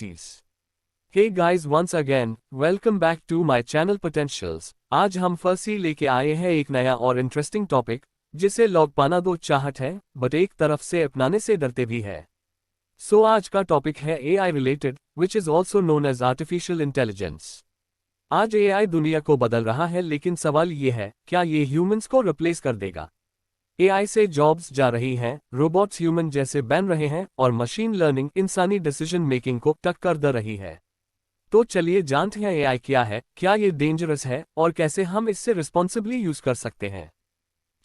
possibilities. Hey guys, once again, welcome back to my channel Potentials. आज हम फर्सी लेके आए हैं एक नया और इंटरेस्टिंग टॉपिक, जिसे लोग पाना दो चाहत है, बट एक तरफ से अपनाने से डरते भी है। सो आज का टॉपिक है AI related, which is also known as artificial intelligence. आज AI दुनिया को बदल रहा है, लेकिन सवाल ये है, क्या ये ह्यूमंस को रिप्लेस कर देगा? AI से जॉब्स जा रही हैं, रोबोट्स ह्यूमन जैसे बन रहे हैं और मशीन लर्निंग इंसानी डिसीजन मेकिंग को टक्कर दे रही है। तो चलिए जानते हैं AI क्या है, क्या ये डेंजरस है और कैसे हम इससे रिस्पॉन्सिबली यूज कर सकते हैं।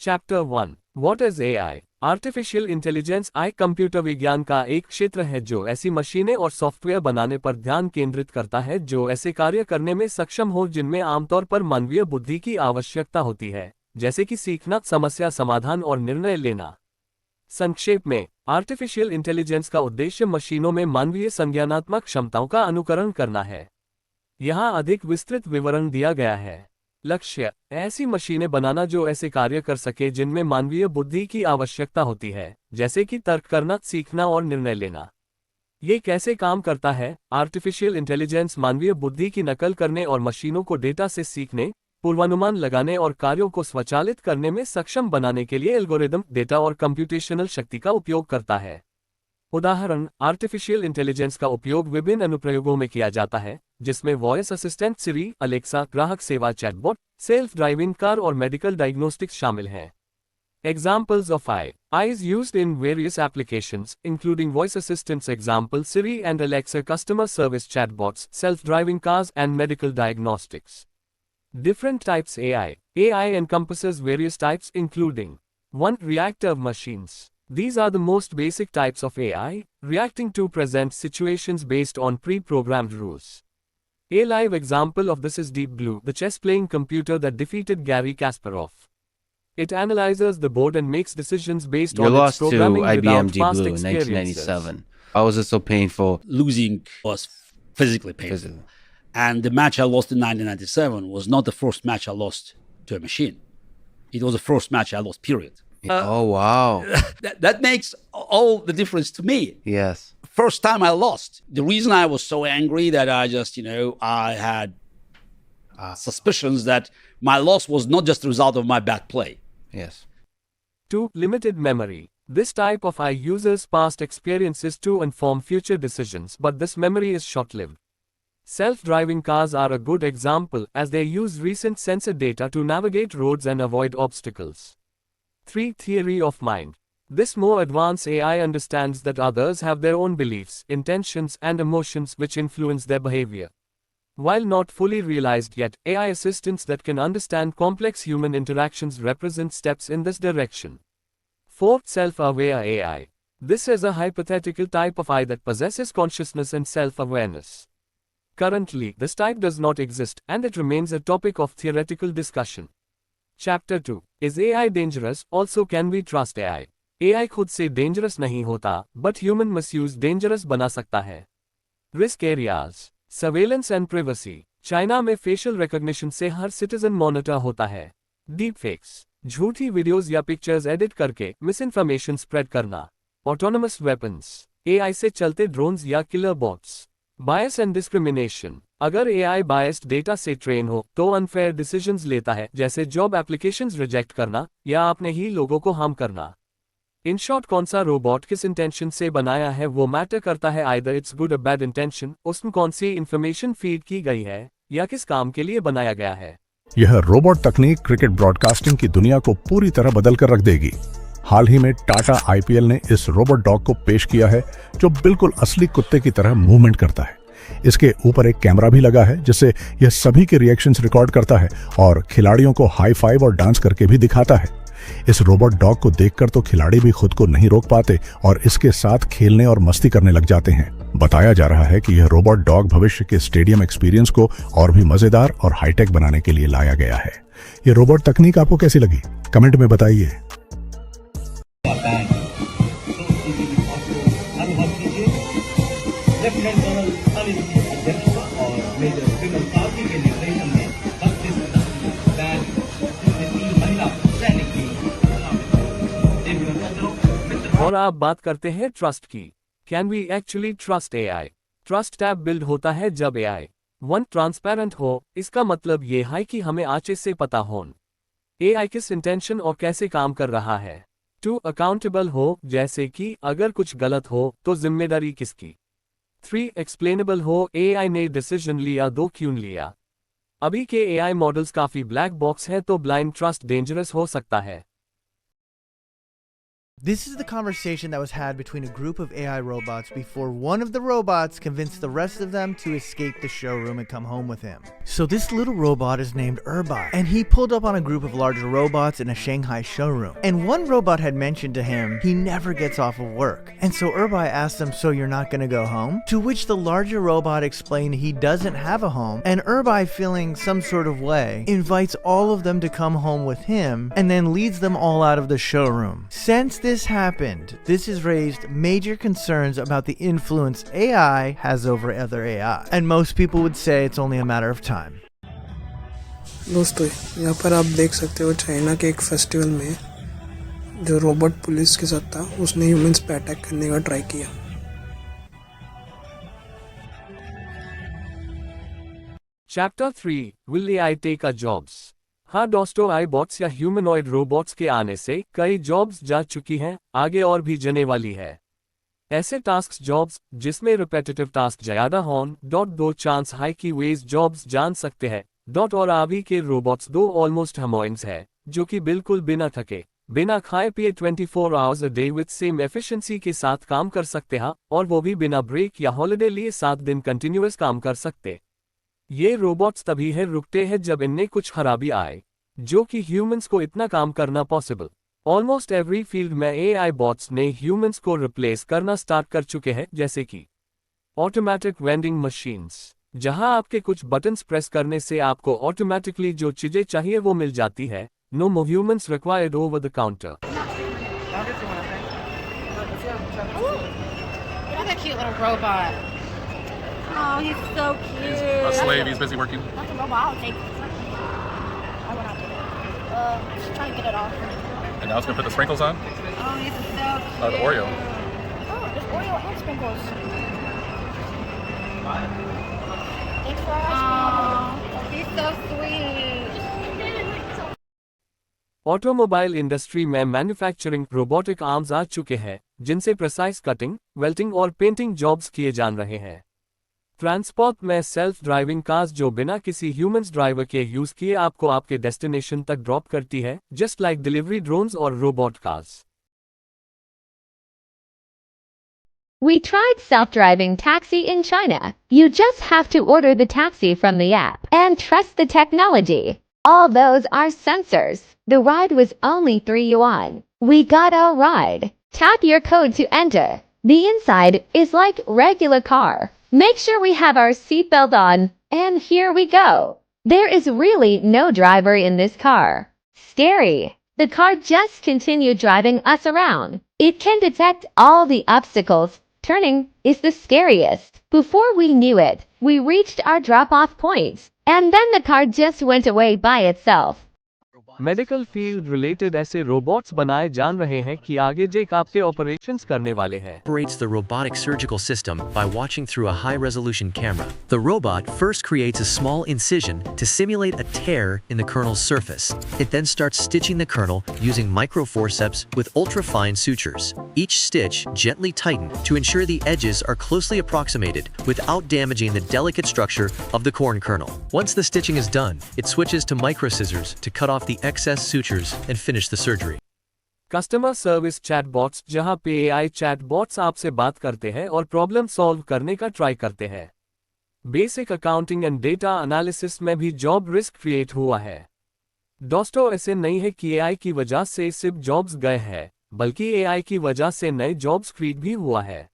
Chapter 1, what is AI? Artificial intelligence AI computer विज्ञान का एक क्षेत्र है जो ऐसी मशीनें और सॉफ्टवेयर बनाने पर ध्यान केंद्रित करता है जो ऐसे कार्य करने में सक्षम हो जिनमें आमतौर पर मानवीय बुद्धि की आवश्यकता होती है, जैसे कि सीखना, समस्या समाधान और निर्णय लेना। संक्षेप में, आर्टिफिशियल इंटेलिजेंस का उद्देश्य मशीनों में मानवीय संज्ञानात्मक क्षमताओं का अनुकरण करना है। यहाँ अधिक विस्तृत विवरण दिया गया है। लक्ष्य, ऐसी मशीनें बनाना जो ऐसे कार्य कर सके जिनमें मानवीय बुद्धि की आवश्यकता होती है, जैसे कि तर्क करना, सीखना और निर्णय लेना। ये कैसे काम करता है? आर्टिफिशियल इंटेलिजेंस मानवीय बुद्धि की नकल करने और मशीनों को डेटा से सीखने, पूर्वानुमान लगाने और कार्यों को स्वचालित करने में सक्षम बनाने के लिए एल्गोरिदम, डेटा और कंप्यूटेशनल शक्ति का उपयोग करता है। उदाहरण, आर्टिफिशियल इंटेलिजेंस का उपयोग विभिन्न अनुप्रयोगों में किया जाता है, जिसमें वॉइस असिस्टेंट सिरी, अलेक्सा, ग्राहक सेवा चैटबॉट, सेल्फ ड्राइविंग कार और मेडिकल डायग्नोस्टिक्स शामिल हैं। Examples of AI is used in various applications, including voice assistants example Siri and Alexa, customer service chatbots, self-driving cars and medical diagnostics. Different types AI. AI encompasses various types including 1. Reactive machines. These are the most basic types of AI, reacting to present situations based on pre-programmed rules. A live example of this is Deep Blue, the chess-playing computer that defeated Garry Kasparov. It analyzes the board and makes decisions based You're on its lost to programming IBM without Deep past Blue in experiences. 1997. How was it so painful? Losing was physically painful. Physically. And the match I lost in 1997 was not the first match I lost to a machine. It was the first match I lost, period. Oh, wow. That makes all the difference to me. Yes. First time I lost. The reason I was so angry that I just, I had suspicions that my loss was not just the result of my bad play. Yes. 2. Limited memory. This type of AI uses past experiences to inform future decisions, but this memory is short-lived. Self-driving cars are a good example as they use recent sensor data to navigate roads and avoid obstacles. 3. Theory of mind. This more advanced AI understands that others have their own beliefs, intentions, and emotions which influence their behavior. While not fully realized yet, AI assistants that can understand complex human interactions represent steps in this direction. 4. Self-aware AI. This is a hypothetical type of AI that possesses consciousness and self-awareness. Currently, this type does not exist, and it remains a topic of theoretical discussion. Chapter 2. Is AI dangerous? Also, can we trust AI? AI खुद से dangerous नहीं होता, but human misuse dangerous बना सकता है. Risk areas. Surveillance and privacy. China में facial recognition से हर citizen monitor होता है. Deepfakes. झूठी वीडियोस या पिक्चर्स एडिट करके मिसइंफॉर्मेशन स्प्रेड करना. Autonomous weapons. AI से चलते ड्रोन्स या killer bots. Bias and discrimination. अगर AI biased डेटा से ट्रेन हो तो अनफेयर डिसीजंस लेता है, जैसे जॉब एप्लीकेशंस रिजेक्ट करना या अपने ही लोगों को हार्म करना. इन शॉर्ट, कौन सा रोबोट किस इंटेंशन से बनाया है वो मैटर करता है. आइदर इट्स गुड और बैड इंटेंशन, उसमें कौन सी इंफॉर्मेशन फीड की गई है या किस काम के लिए बनाया गया है. यह रोबोट तकनीक क्रिकेट ब्रॉडकास्टिंग की दुनिया को पूरी तरह बदल कर रख देगी. हाल ही में टाटा IPL ने इस रोबोट डॉग को पेश किया है जो बिल्कुल असली कुत्ते की तरह मूवमेंट करता है. इसके ऊपर एक कैमरा भी लगा है जिससे यह सभी के रिएक्शंस रिकॉर्ड करता है और खिलाड़ियों को हाई फाइव और डांस करके भी दिखाता है. इस रोबोट डॉग को देखकर तो खिलाड़ी भी खुद को नहीं रोक पाते और इसके साथ खेलने और मस्ती करने लग जाते हैं. बताया जा रहा है कि यह रोबोट डॉग भविष्य के स्टेडियम एक्सपीरियंस को और भी मजेदार और हाईटेक बनाने के लिए लाया गया है. यह रोबोट तकनीक आपको कैसी लगी? कमेंट में बताइए. और आप बात करते हैं ट्रस्ट की. Can we actually trust AI? Trust टैब बिल्ड होता है जब एआई 1 ट्रांसपेरेंट हो, इसका मतलब ये है कि हमें अच्छे से पता हो एआई किस इंटेंशन और कैसे काम कर रहा है। 2 अकाउंटेबल हो, जैसे कि अगर कुछ गलत हो तो जिम्मेदारी किसकी। 3 एक्सप्लेनेबल हो, एआई ने डिसीजन लिया तो क्यों लिया। अभी के एआई मॉडल्स काफी ब्लैक बॉक्स है तो ब्लाइंड ट्रस्ट डेंजरस हो सकता है। This is the conversation that was had between a group of AI robots before one of the robots convinced the rest of them to escape the showroom and come home with him. So this little robot is named Urbai, and he pulled up on a group of larger robots in a Shanghai showroom. And one robot had mentioned to him he never gets off of work. And so Urbai asked him, "So you're not going to go home?" To which the larger robot explained he doesn't have a home, and Urbai, feeling some sort of way, invites all of them to come home with him and then leads them all out of the showroom. Since this happened, this has raised major concerns about the influence AI has over other AI, and most people would say it's only a matter of time. दोस्तों, यहाँ पर आप देख सकते हो China के एक festival में जो रोबोट पुलिस के साथ था उसने ह्यूमंस पे अटैक करने का ट्राई किया। Chapter 3 will AI take a jobs. हाँ दोस्तों, आई बॉट्स या ह्यूमनॉइड रोबोट्स के आने से कई जॉब्स जा चुकी हैं, आगे और भी जाने वाली है। ऐसे टास्क जॉब्स जिसमें रिपीटेटिव टास्क ज्यादा हों, दो चांस हाई की वेज जॉब्स जान सकते हैं। और अभी के रोबोट्स 2 ऑलमोस्ट हमोइंस है जो कि बिल्कुल बिना थके बिना खाए पिए 24 hours a day with same efficiency के साथ काम कर सकते हैं, और वो भी बिना ब्रेक या हॉलिडे लिए 7 दिन कंटिन्यूअस काम कर सकते। ये रोबोट्स तभी है रुकते हैं जब इनमें कुछ खराबी आए, जो कि ह्यूमंस को इतना काम करना पॉसिबल। ऑलमोस्ट एवरी फील्ड में एआई बॉट्स ने ह्यूमंस को रिप्लेस करना स्टार्ट कर चुके हैं, जैसे कि ऑटोमेटिक वेंडिंग मशीन्स, जहां आपके कुछ बटन्स प्रेस करने से आपको ऑटोमेटिकली जो चीजें चाहिए वो मिल जाती है। No more humans required over the counter. Another cute little robot. Oh, he's so cute. He's a slave. He's busy working. That's a robot. I'll take it. I will not take it. Just trying to get it off. And now it's gonna put the sprinkles on. Oh, he's so cute. The Oreo. Oh, there's Oreo and sprinkles. Thanks for asking. Oh, he's so sweet. Automobile industry में manufacturing robotic arms आ चुके हैं, जिनसे precise cutting, welding और painting jobs किए जान रहे हैं। Transport में सेल्फ ड्राइविंग कार्स जो बिना किसी ह्यूमंस ड्राइवर के यूज किए आपको आपके डेस्टिनेशन तक ड्रॉप करती है, जस्ट लाइक डिलीवरी ड्रोन्स और robot cars. We tried self-driving taxi in China. You just have to order the taxi from the app and trust the technology. All those are sensors. The ride was only 3 yuan. We got a ride. Tap your code to enter. The inside is like regular car. Make sure we have our seatbelt on, and here we go. There is really no driver in this car. Scary. The car just continued driving us around. It can detect all the obstacles. Turning is the scariest. Before we knew it, we reached our drop-off points, and then the car just went away by itself. Medical field related ऐसे robots बनाए जान रहे हैं कि आगे जेक आपके operations करने वाले हैं। Operates the robotic surgical system by watching through a high-resolution camera. The robot first creates a small incision to simulate a tear in the kernel's surface. It then starts stitching the kernel using microforceps with ultra-fine sutures. Each stitch gently tightened to ensure the edges are closely approximated without damaging the delicate structure of the corn kernel. Once the stitching is done, it switches to microscissors to cut off the excess sutures and finish the surgery. Customer service chatbots, जहां पे AI chatbots आपसे बात करते हैं और problem solve करने का try करते हैं। Basic accounting and data analysis में भी जॉब रिस्क क्रिएट हुआ है। दोस्तों, ऐसे नहीं है कि एआई की वजह से सिर्फ जॉब्स गए हैं, बल्कि एआई की वजह से नए जॉब्स क्रिएट भी हुआ है।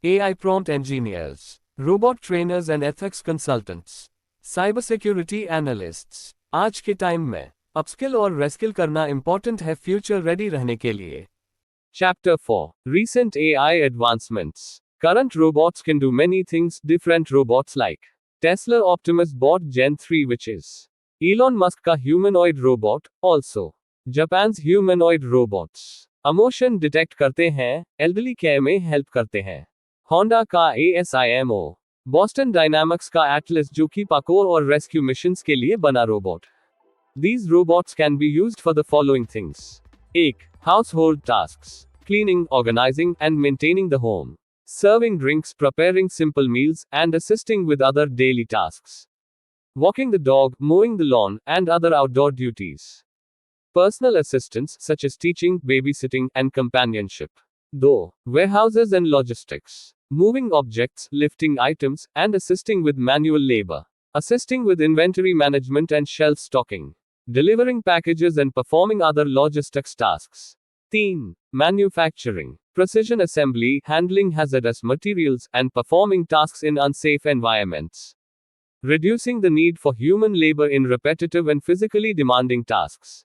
AI prompt engineers, robot trainers and ethics consultants, cyber security analysts. आज के टाइम में अपस्किल और रेस्किल करना इंपॉर्टेंट है फ्यूचर रेडी रहने के लिए। Chapter 4 Recent AI Advancements. Current robots can do many things. Different robots like Tesla Optimus Bot Gen 3, which is Elon Musk का humanoid robot, also Japan's humanoid robots emotion detect करते हैं, elderly care में help करते हैं। Honda का ASIMO Boston dynamics का Atlas जो कि पार्कोर और रेस्क्यू मिशंस के लिए बना robot. These robots can be used for the following things. 1. Household tasks. Cleaning, organizing, and maintaining the home. Serving drinks, preparing simple meals, and assisting with other daily tasks. Walking the dog, mowing the lawn, and other outdoor duties. Personal assistance, such as teaching, babysitting, and companionship. 2. Warehouses and logistics. Moving objects, lifting items, and assisting with manual labor. Assisting with inventory management and shelf stocking. Delivering packages and performing other logistics tasks. 3. Manufacturing. Precision assembly, handling hazardous materials, and performing tasks in unsafe environments. Reducing the need for human labor in repetitive and physically demanding tasks.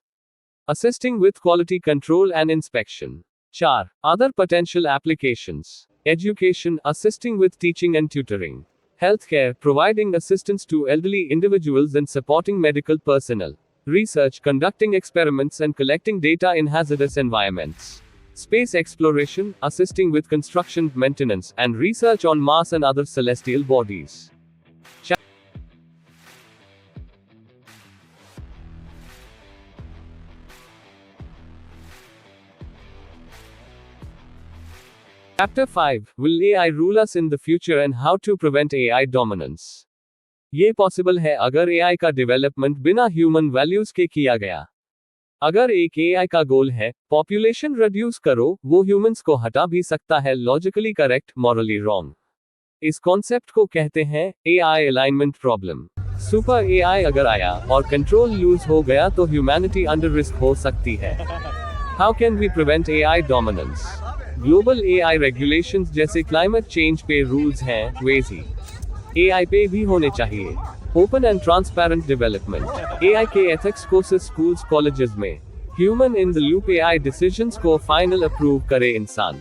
Assisting with quality control and inspection. 4. Other potential applications. Education, assisting with teaching and tutoring. Healthcare, providing assistance to elderly individuals and supporting medical personnel. Research, conducting experiments and collecting data in hazardous environments. Space exploration, assisting with construction, maintenance, and research on Mars and other celestial bodies. Chapter 5. Will AI rule us in the future and how to prevent AI dominance? ये possible है अगर AI का development बिना human values के किया गया। अगर एक AI का गोल है, पॉपुलेशन रिड्यूस करो, वो ह्यूमंस को हटा भी सकता है, लॉजिकली करेक्ट, मॉरली रॉन्ग। इस कॉन्सेप्ट को कहते हैं AI alignment problem. Super AI अगर आया और कंट्रोल लूज हो गया तो ह्यूमैनिटी अंडर रिस्क हो सकती है। How can we prevent AI dominance? Global AI regulations जैसे क्लाइमेट चेंज पे रूल्स हैं, वेजी AI पे भी होने चाहिए। Open and transparent development. AI के एथिक्स कोर्सेस स्कूल्स कॉलेजेस में। Human in the loop AI decisions को फाइनल अप्रूव करे इंसान।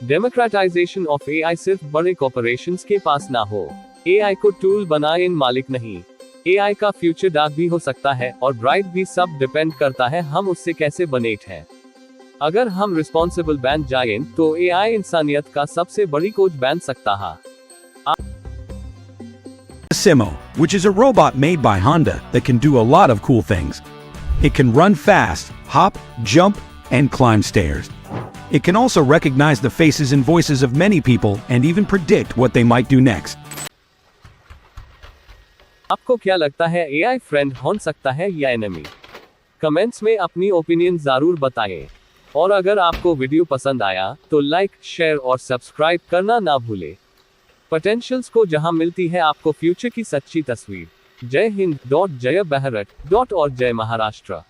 डेमोक्रेटाइजेशन ऑफ AI सिर्फ बड़े कॉर्पोरेशंस के पास ना हो। AI को टूल बनाए, इन मालिक नहीं। AI का फ्यूचर डार्क भी हो सकता है और ब्राइट भी, सब डिपेंड करता है हम उससे कैसे बनेट हैं। अगर हम रिस्पॉन्सिबल बन जाएं तो AI इंसानियत का सबसे बड़ी कोच बन सकता है। Simo, which is a robot made by Honda that can do a lot of cool things. It can run fast, hop, jump, and climb stairs. It can also recognize the faces and voices of many people and even predict what they might do next. आपको क्या लगता है, AI friend हो सकता है या enemy? Comments में अपनी ओपिनियन जरूर बताएं। और अगर आपको वीडियो पसंद आया तो लाइक, शेयर और सब्सक्राइब करना ना भूलें। पोटेंशियल्स को जहां मिलती है आपको फ्यूचर की सच्ची तस्वीर। जय हिंद, जय भारत, और जय महाराष्ट्र।